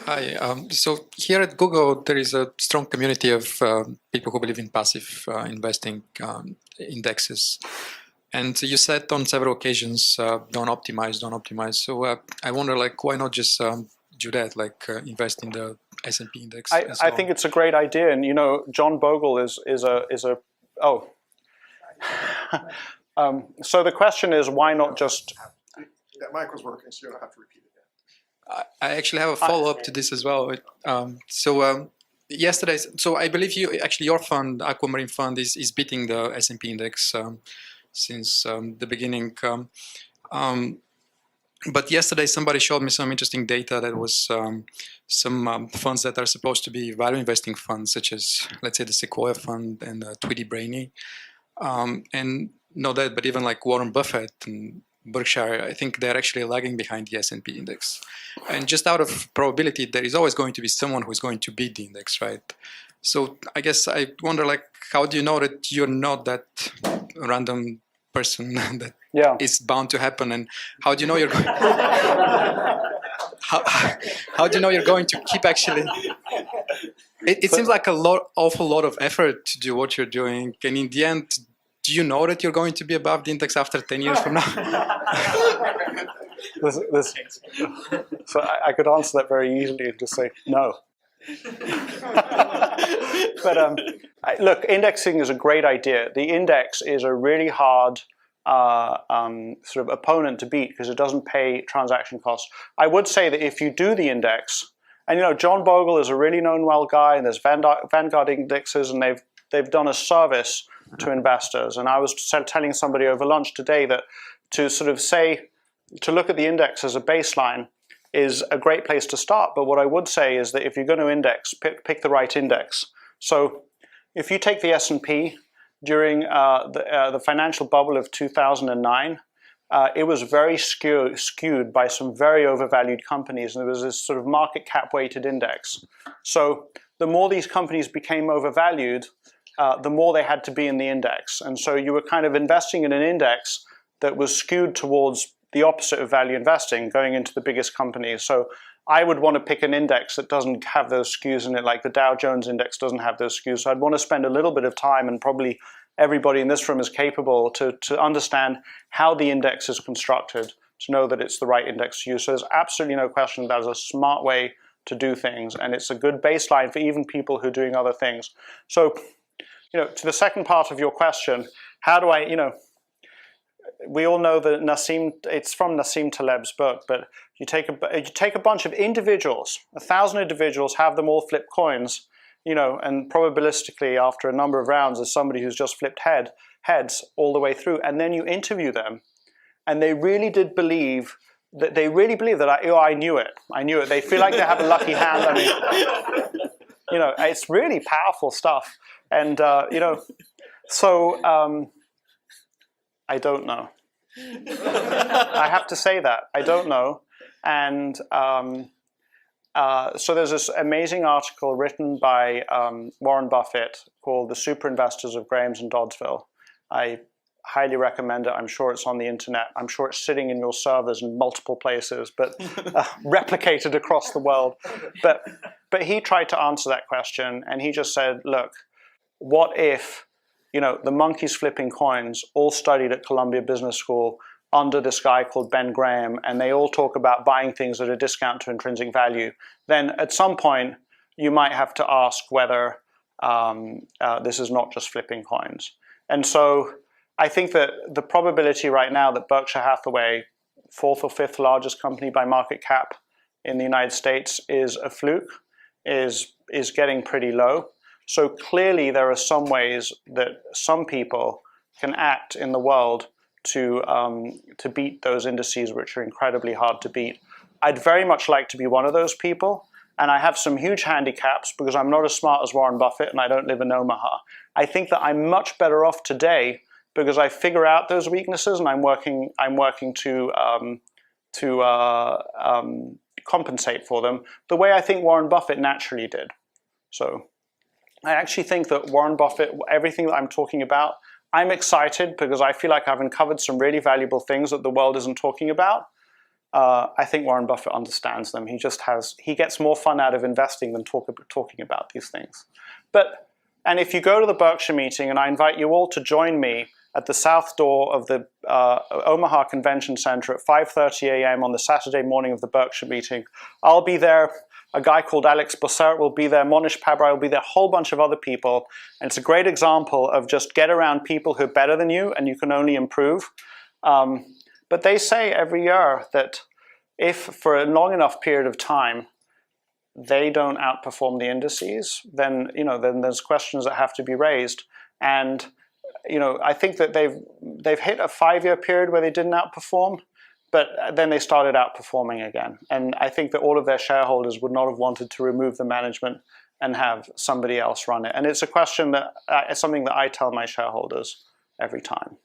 Hi. So here at Google, there is a strong community of people who believe in passive investing indexes. And you said on several occasions, don't optimize, don't optimize. So I wonder, like, why not just do that, like invest in the S&P index? I think it's a great idea, and you know, John Bogle is a oh. So the question is, why not just? That mic was working, so you don't have to repeat it. I actually have a follow-up to this as well. Yesterday, so I believe your fund, Aquamarine Fund, is beating the S&P index since the beginning. But yesterday, somebody showed me some interesting data that was some funds that are supposed to be value investing funds, such as, let's say, the Sequoia Fund and Tweedy Brainy. And not that, but even like Warren Buffett and Berkshire, I think they're actually lagging behind the S&P index. And just out of probability, there is always going to be someone who's going to beat the index, right? So I guess I wonder, like, how do you know that you're not that random person that is bound to happen? And how do you know you're going how do you know you're going to keep actually? It seems like awful lot of effort to do what you're doing. And in the end, do you know that you're going to be above the index after 10 years from now? So I could answer that very easily and just say no. But look, indexing is a great idea. The index is a really hard sort of opponent to beat because it doesn't pay transaction costs. I would say that if you do the index, and you know, John Bogle is a really known well guy, and there's Vanguard indexes, and they've done a service to investors. And I was telling somebody over lunch today that to sort of say, to look at the index as a baseline is a great place to start. But what I would say is that if you're going to index, pick the right index. So if you take the S&P during the financial bubble of 2009, it was very skewed by some very overvalued companies, and there was this sort of market cap weighted index. So the more these companies became overvalued, the more they had to be in the index. And so you were kind of investing in an index that was skewed towards the opposite of value investing, going into the biggest companies. So I would want to pick an index that doesn't have those skews in it, like the Dow Jones index doesn't have those skews. So I'd want to spend a little bit of time, and probably everybody in this room is capable to understand how the index is constructed, to know that it's the right index to use. So there's absolutely no question that is a smart way to do things, and it's a good baseline for even people who are doing other things. So, you know, to the second part of your question, how do I, you know, we all know that it's from Nassim Taleb's book, but you take a bunch of individuals, 1,000 individuals, have them all flip coins, you know, and probabilistically after a number of rounds there's somebody who's just flipped heads all the way through, and then you interview them, and they really did believe that I knew it. They feel like they have a lucky hand. I mean, you know, it's really powerful stuff. And you know, so I don't know. I have to say that I don't know. And so there's this amazing article written by Warren Buffett called "The Super Investors of Graham's and Doddsville." I highly recommend it. I'm sure it's on the internet. I'm sure it's sitting in your servers in multiple places, but replicated across the world. But he tried to answer that question, and he just said, look, what if, you know, the monkeys flipping coins all studied at Columbia Business School under this guy called Ben Graham, and they all talk about buying things at a discount to intrinsic value? Then at some point, you might have to ask whether this is not just flipping coins. And so I think that the probability right now that Berkshire Hathaway, fourth or fifth largest company by market cap in the United States, is a fluke, is getting pretty low. So clearly there are some ways that some people can act in the world to beat those indices, which are incredibly hard to beat. I'd very much like to be one of those people, and I have some huge handicaps because I'm not as smart as Warren Buffett and I don't live in Omaha. I think that I'm much better off today because I figure out those weaknesses, and I'm working to compensate for them the way I think Warren Buffett naturally did. So I actually think that Warren Buffett, everything that I'm talking about, I'm excited because I feel like I've uncovered some really valuable things that the world isn't talking about. I think Warren Buffett understands them. He gets more fun out of investing than talking about these things. And if you go to the Berkshire meeting, and I invite you all to join me at the south door of the Omaha Convention Center at 5:30 a.m. on the Saturday morning of the Berkshire meeting, I'll be there. A guy called Alex Bossert will be there. Monish Pabrai will be there. A whole bunch of other people. And it's a great example of just get around people who are better than you, and you can only improve. But they say every year that if for a long enough period of time they don't outperform the indices, then there's questions that have to be raised. And I think that they've hit a 5-year period where they didn't outperform, but then they started outperforming again. And I think that all of their shareholders would not have wanted to remove the management and have somebody else run it. And it's a question that it's something that I tell my shareholders every time.